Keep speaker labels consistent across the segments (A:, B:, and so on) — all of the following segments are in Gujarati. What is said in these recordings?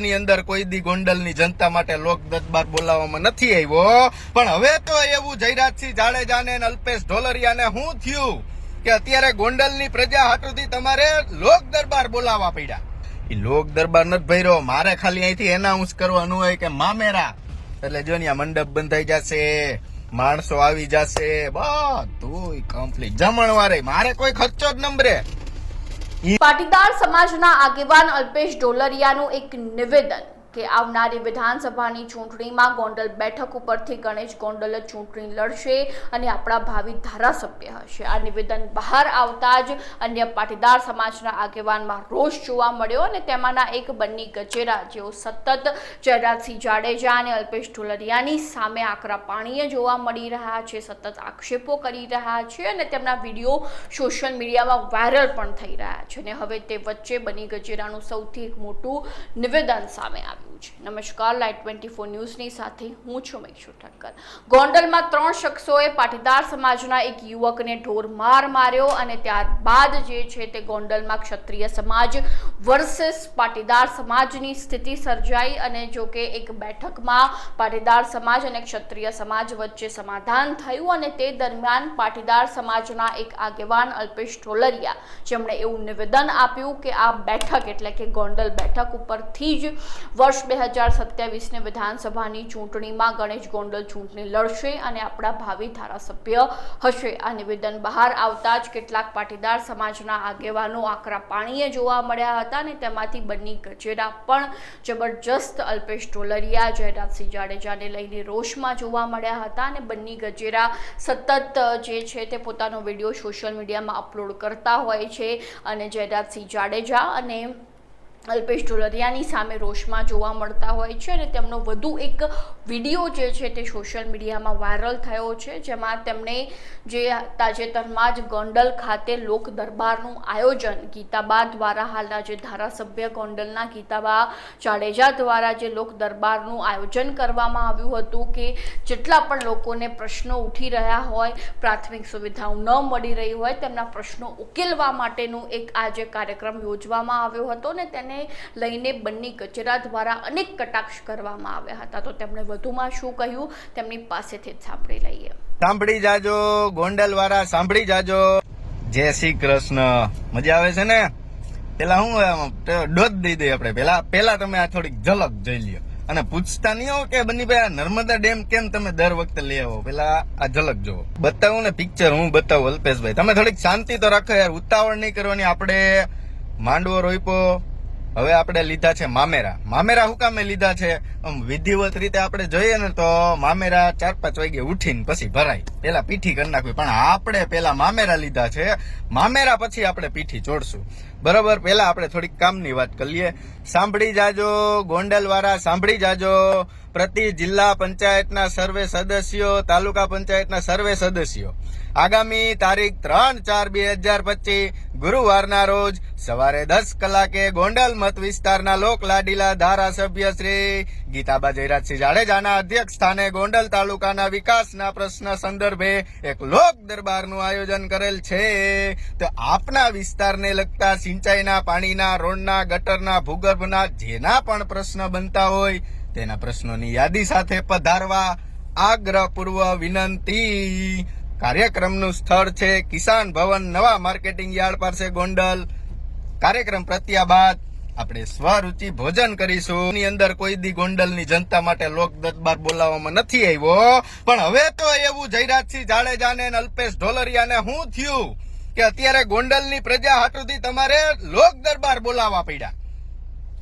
A: ની અંદર કોઈ દી ગોંડલની જનતા માટે લોક દરબાર બોલાવવામાં નથી આવ્યો, પણ હવે તો એવું જયરાજસિંહ જાડેજાને અને અલ્પેશ ઢોલરિયાને શું થયું કે અત્યારે ગોંડલની પ્રજા હાટુથી તમારે લોક દરબાર બોલાવવા પડ્યા. એ લોક દરબાર નથી ભર્યો, મારે ખાલી અહીંથી એનાઉન્સ કરવાનું હોય કે મામેરા, એટલે જો ને આ મંડપ બંધાઈ જશે, માણસો આવી જશે, બધું કમ્પ્લીટ જમણવારે, મારે કોઈ ખર્ચો જ નંબરે.
B: પાટીદાર સમાજના આગેવાન અલ્પેશ ઢોલરિયાનું એક નિવેદન કે આવનારી વિધાનસભાની ચૂંટણીમાં ગોંડલ બેઠક ઉપરથી ગણેશ ગોંડલ જ ચૂંટણી લડશે અને આપણા ભાવિ ધારાસભ્ય હશે. આ નિવેદન બહાર આવતા જ અન્ય પાટીદાર સમાજના આગેવાનમાં રોષ જોવા મળ્યો અને તેમાંના એક બન્ની ગજેરા, જેઓ સતત જયરાજસિંહ જાડેજા અને અલ્પેશ ઢોલરિયાની સામે આકરા પાણીએ જોવા મળી રહ્યા છે, સતત આક્ષેપો કરી રહ્યા છે અને તેમના વિડીયો સોશિયલ મીડિયામાં વાયરલ પણ થઈ રહ્યા છે. અને હવે તે વચ્ચે બન્ની ગજેરાનું સૌથી એક મોટું નિવેદન સામે આવ્યું. નમસ્કાર, લાઈટ 24 ન્યૂઝની સાથે હું છું મેક્ષુ ઠક્કર. ગોંડલમાં 3 શખ્સોએ પાટીદાર સમાજના એક યુવકને ઢોર માર્યો અને ત્યારબાદ જે છે તે ગોંડલમાં ક્ષત્રિય સમાજ વર્સેસ પાટીદાર સમાજની સ્થિતિ સર્જાઈ અને જો કે એક બેઠકમાં પાટીદાર સમાજ અને ક્ષત્રિય સમાજ વચ્ચે સમાધાન થયું અને તે દરમિયાન પાટીદાર સમાજના એક આગેવાન અલ્પેશ ઢોલરિયા, જેમણે એવું નિવેદન આપ્યું કે આ બેઠક એટલે કે ગોંડલ બેઠક ઉપરથી જ વર્ષ 2027ની વિધાનસભાની ચૂંટણીમાં ગણેશ ગોંડલ ચૂંટણી લડશે અને આપણા ભાવિ ધારાસભ્ય હશે. આ નિવેદન બહાર આવતા જ કેટલાક પાટીદાર સમાજના આગેવાનો આકરા પાણીએ જોવા મળ્યા હતા અને તેમાંથી બન્ની ગજેરા પણ જબરજસ્ત અલ્પેશ ઢોલરિયા, જયરાજસિંહ જાડેજાને લઈને રોષમાં જોવા મળ્યા હતા અને બન્ની ગજેરા સતત જે છે તે પોતાનો વિડીયો સોશિયલ મીડિયામાં અપલોડ કરતા હોય છે અને જયરાજસિંહ જાડેજા અને અલ્પેશ ઢોલરિયાની સામે રોષમાં જોવા મળતા હોય છે અને તેમનો વધુ એક વિડીયો જે છે તે સોશિયલ મીડિયામાં વાયરલ થયો છે, જેમાં તેમણે જે તાજેતરમાં જ ગોંડલ ખાતે લોક દરબારનું આયોજન ગીતાબા દ્વારા, હાલના જે ધારાસભ્ય ગોંડલના ગીતાબા જાડેજા દ્વારા જે લોક દરબારનું આયોજન કરવામાં આવ્યું હતું કે જેટલા પણ લોકોને પ્રશ્નો ઉઠી રહ્યા હોય, પ્રાથમિક સુવિધાઓ ન મળી રહી હોય, તેમના પ્રશ્નો ઉકેલવા માટેનું એક આ જે કાર્યક્રમ યોજવામાં આવ્યો હતો ને તેને લઈને બન્ની ગજેરા દ્વારા અનેક કટાક્ષ કરવામાં આવ્યા હતા. તો તેમણે વધુમાં શું કહ્યું તેમની પાસેથી જ સાંભળી લઈએ.
A: સાંભળી જાજો ગોંડલ વાળા, સાંભળી જાજો. જય શ્રી કૃષ્ણ. મજા આવે છે ને? પેલા હું ડોઝ દઈ દઈએ આપણે. પેલા તમે આ થોડીક ઝલક જોઈ લ્યો અને પૂછતા નહીં હો કે બની ભાઈ નર્મદા ડેમ કેમ તમે દર વખતે લઈ આવો. પેલા આ ઝલક જોવો. બતાવું ને પિક્ચર, હું બતાવું અલ્પેશભાઈ. તમે થોડીક શાંતિ તો રાખો યાર, ઉતાવળ નહીં કરવાની. આપણે માંડવો રોઈપો, હવે આપણે લીધા છે મામેરા. મામેરા શું કામે લીધા છે? વિધિવત રીતે આપણે જોઈએ ને તો મામેરા 4-5 વાગે ઉઠીને પછી ભરાય, પેલા પીઠી કરી નાખવી, પણ આપણે પેલા મામેરા લીધા છે. મામેરા પછી આપણે પીઠી જોડશું, બરોબર? પેલા આપણે થોડીક કામની વાત કરીએ. સાંભળી જાજો ગોંડલ વાળા, સાંભળી જાજો. પ્રતિ જિલ્લા પંચાયતના સર્વે સદસ્યો, તાલુકા પંચાયતના સર્વે સદસ્યો આગામી તારીખ 3/4/2025 ગુરુવારના રોજ સવારે 10 કલાકે ગોંડલ મત વિસ્તારના લોકલાડીલા ધારાસભ્ય શ્રી ગીતાબા જયરાજસિંહ જાડેજાના અધ્યક્ષ સ્થાને ગોંડલ તાલુકાના વિકાસના પ્રશ્ન સંદર્ભે એક લોક દરબારનું આયોજન કરેલ છે. તો આપના વિસ્તારને લગતા સિંચાઈના, પાણીના, રોડના, ગટરના, ભૂગર્ભના જેના પણ પ્રશ્ન બનતા હોય તેના પ્રશ્નોની યાદી સાથે પધારવા આગ્રહપૂર્વક વિનંતી. કાર્યક્રમનું સ્થળ છે કિસાન ભવન, નવા માર્કેટિંગ યાર્ડ પાસે ગોંડલ. કાર્યક્રમ પ્રત્યા બાદ આપણે સ્વરૂચિ ભોજન કરીશું. ની અંદર કોઈ દી ગોંડલની જનતા માટે લોક દરબાર બોલાવવામાં નથી આવ્યો, પણ હવે તો એવું જયરાજસિંહ જાડેજાને અને અલ્પેશ ઢોલરિયાને શું થયું કે અત્યારે ગોંડલની પ્રજા હાટુથી તમારે લોક દરબાર બોલાવવા પડ્યા.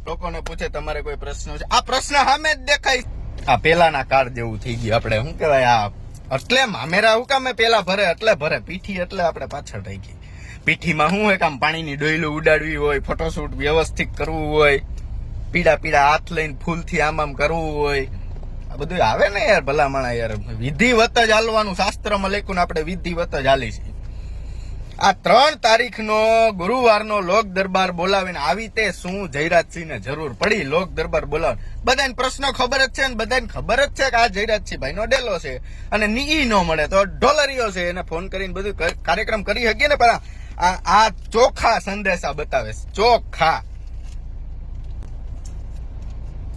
A: લોકોને પૂછે તમારે કોઈ પ્રશ્ન છે? આ પ્રશ્ન સામે જ દેખાય. આ પેલાના કાળ જેવું થઈ ગયું. આપણે શું કહેવાય, આ એટલે મામેરા હું કામે પેલા ભરે એટલે ભરે, પીઠી એટલે આપણે પાછળ રહી ગઈ. પીઠીમાં શું હોય, કામ પાણીની ડોયલું ઉડાડવી હોય, ફોટોશૂટ વ્યવસ્થિત કરવું હોય, પીડા પીડા હાથ લઈને ફૂલથી આમ કરવું હોય, આ બધું આવે ને યાર ભલામણા યાર. વિધિવત જ હાલવાનું, શાસ્ત્રમાં લખ્યું ને આપણે વિધિવત જ હાલીશું. આ 3 તારીખનો ગુરુવારનો લોક દરબાર બોલાવીને આવી તે શું જયરાજસિંહને જરૂર પડી લોક દરબાર બોલાવ? બધાને પ્રશ્નો ખબર જ છે ને બધાને ખબર જ છે કે આ જયરાજસિંહ ભાઈ નો ડેલો છે અને ઈ નો મળે તો ઢોલરિયો છે, એને ફોન કરીને બધું કાર્યક્રમ કરી શકીએ ને. પણ આ ચોખ્ખા સંદેશા બતાવે, ચોખ્ખા.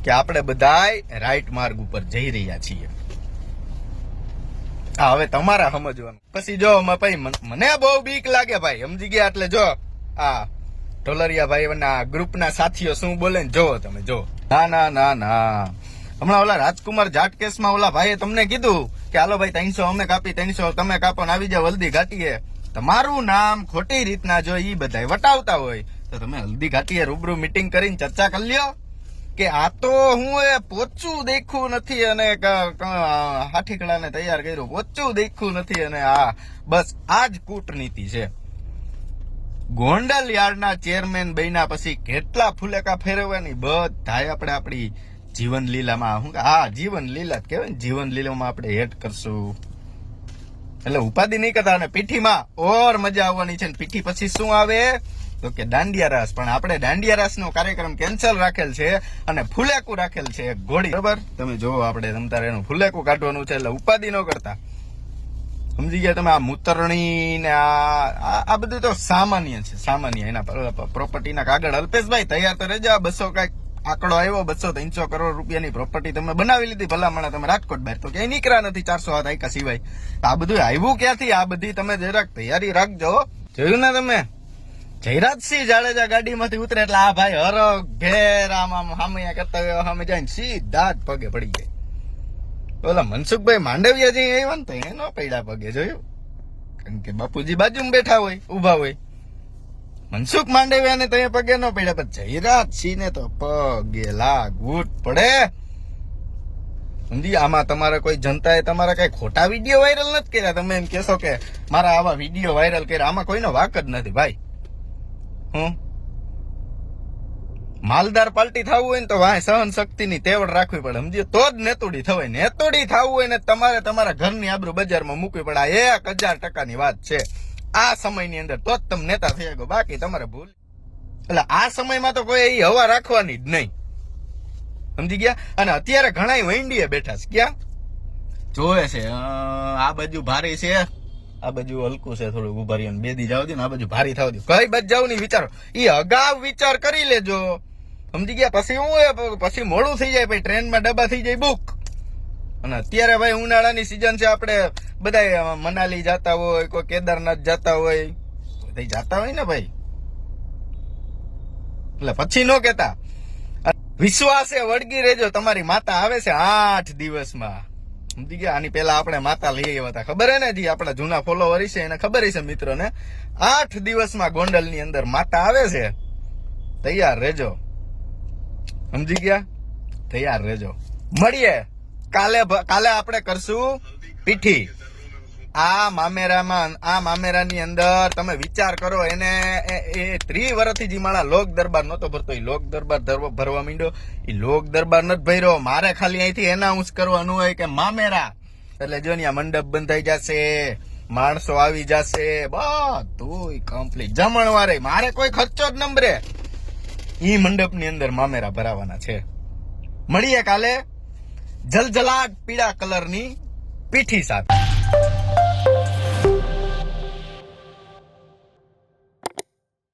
A: કે આપણે બધાય રાઈટ માર્ગ ઉપર જઈ રહ્યા છીએ. હા, હવે તમારા સમજવાનું. પછી જો ભાઈ મને બહુ બીક લાગે ભાઈ, સમજી ગયા? એટલે જો આ ઢોલરિયા ભાઈ ના ગ્રુપના સાથીઓ શું બોલે ને જોવો તમે, જો. ના ના ના ના, હમણાં ઓલા રાજકુમાર જાટ કેસમાં ઓલા ભાઈએ તમને કીધું કે હાલો ભાઈ 300 અમે કાપી, 300 તમે કાપો ને આવી જાવ હલ્દી ઘાટીએ. તમારું નામ ખોટી રીતના જો ઈ બધા વટાવતા હોય તો તમે હલ્દી ઘાટીએ રૂબરૂ મીટિંગ કરીને ચર્ચા કરી લ્યો કે આ તો હું એ પોચું દેખું નથી અને હાથીકડાને તૈયાર કર્યું, પોચું દેખું નથી અને આ બસ આ જ કૂટનીતિ છે. ગોંડલ યાર્ડના ચેરમેન બન્યા પછી કેટલા ફુલેકા ફેરવવાની બધાય આપણે આપણી જીવન લીલામાં, હું હા જીવન લીલા જ કહેવાય ને, જીવન લીલામાં આપણે હેડ કરશું. એટલે ઉપાધિ નહીં કરતા. અને પીઠીમાં ઓર મજા આવવાની છે. પીઠી પછી શું આવે તો કે દાંડિયા રાસ. પણ આપણે દાંડિયા રાસ નો કાર્યક્રમ કેન્સલ રાખેલ છે અને ફુલેકું રાખેલ છે એક ઘોડી, બરોબર? તમે જોવો, આપણે તમતારે એનું ફુલેકું કાઢવાનું છે. એટલે ઉપાધિ ન કરતા, સમજી ગયા તમે? આ મૂતરણી ને આ બધું તો સામાન્ય છે, સામાન્ય. એના પ્રોપર્ટીના કાગળ. અલ્પેશભાઈ તૈયાર તો રહેજો. 200 કઈક આંકડો આવ્યો, 200-300 કરોડ રૂપિયાની પ્રોપર્ટી તમે બનાવી લીધી ભલામણા. તમે રાજકોટ બહાર તો ક્યાંય નીકળ્યા નથી 400 હાથ આયકા સિવાય. આ બધું આવ્યું ક્યાંથી? આ બધી તમે જરાક તૈયારી રાખજો. જોયું ને તમે? જયરાજસિંહ જાડેજા ગાડીમાંથી ઉતરે એટલે આ ભાઈ હરખ ઘેર આમ હામૈયા કરતા હોય, સામે જઈને સીધા જ પગે પડી જાય. ઓલા મનસુખભાઈ માંડવિયાજી આવ્યા ને તો એનો પૈડા પગે, જોયું? કારણ કે બાપુજી બાજુમાં બેઠા હોય, ઉભા હોય. મનસુખ માંડવિયાને તો પગે ન પડ્યા, પણ જયરાજસિંહ ને તો પગે લાગવું જ પડે. સમજી? આમાં તમારા કોઈ જનતાએ તમારા કઈ ખોટા વિડીયો વાયરલ નથી કર્યા. તમે એમ કેશો કે મારા આવા વિડીયો વાયરલ કર્યા, આમાં કોઈનો વાક જ નથી ભાઈ. માલદાર પાર્ટી થવું હોય ને તો વાહ સહન શક્તિની તેવડ રાખવી પડે, સમજીએ? તો જ નેતુડી થવાય. નેતુડી થવું હોય ને તમારે તમારા ઘરની આબરૂ બજારમાં મૂકવી પડે. આ 1000% વાત છે. આ સમયની અંદર તો જ તમે નેતા થઈ શકો, બાકી તમારે ભૂલ. એટલે આ સમયમાં તો કોઈ હવા રાખવાની જ નહીં, સમજી ગયા? અને અત્યારે ઘણા વૈંડીએ બેઠા છે. ક્યાં જોવે છે? આ બાજુ ભારી છે, આ બાજુ હલકું છે, થોડું ઉભા રહીને 2 દી જાવ દો ને આ બાજુ ભારી થાવ દો. કઈ બાજુ જાવ નહીં વિચારો, એ અગાઉ વિચાર કરી લેજો, સમજી ગયા? પછી હું પછી મોડું થઈ જાય, પછી ટ્રેનમાં ડબ્બા થઈ જાય બુક. અને અત્યારે ભાઈ ઉનાળાની સિઝન છે, આપણે બધા મનાલી જતા હોય, કોઈ કેદારનાથ જતા હોય, જતા હોય ને ભાઈ. એટલે પછી ન કેતા. વિશ્વાસે વળગી રહેજો, તમારી માતા આવે છે 8 દિવસમાં, સમજી ગયા? આની પેલા આપણે માતા લઈ આવ્યા હતા, ખબર હે ને? જે આપણા જૂના ફોલોવર છે એને ખબર છે મિત્રોને. 8 દિવસમાં ગોંડલ ની અંદર માતા આવે છે. તૈયાર રહેજો, સમજી ગયા? તૈયાર રહેજો. મળીએ કાલે આપણે કરશું પીઠી. આ મામેરાની અંદર તમે વિચાર કરો, એને 30 વર્ષથી જે મારા લોક દરબાર નતો ભરતો, એ લોક દરબાર ભરવા માંડ્યો. એ લોક દરબાર નથી ભર્યો, મારે ખાલી અહીંથી એનાઉન્સ કરવાનું હોય કે મામેરા. એટલે જો ને મંડપ બંધાઈ જશે, માણસો આવી જશે, બધું કમ્પ્લીટ. જમણવારે મારે કોઈ ખર્ચો જ નંબરે. ઈ મંડપની અંદર મામેરા ભરાવાના છે. મળીએ કાલે જલજલાટ પીળા કલરની પીઠી સાથે.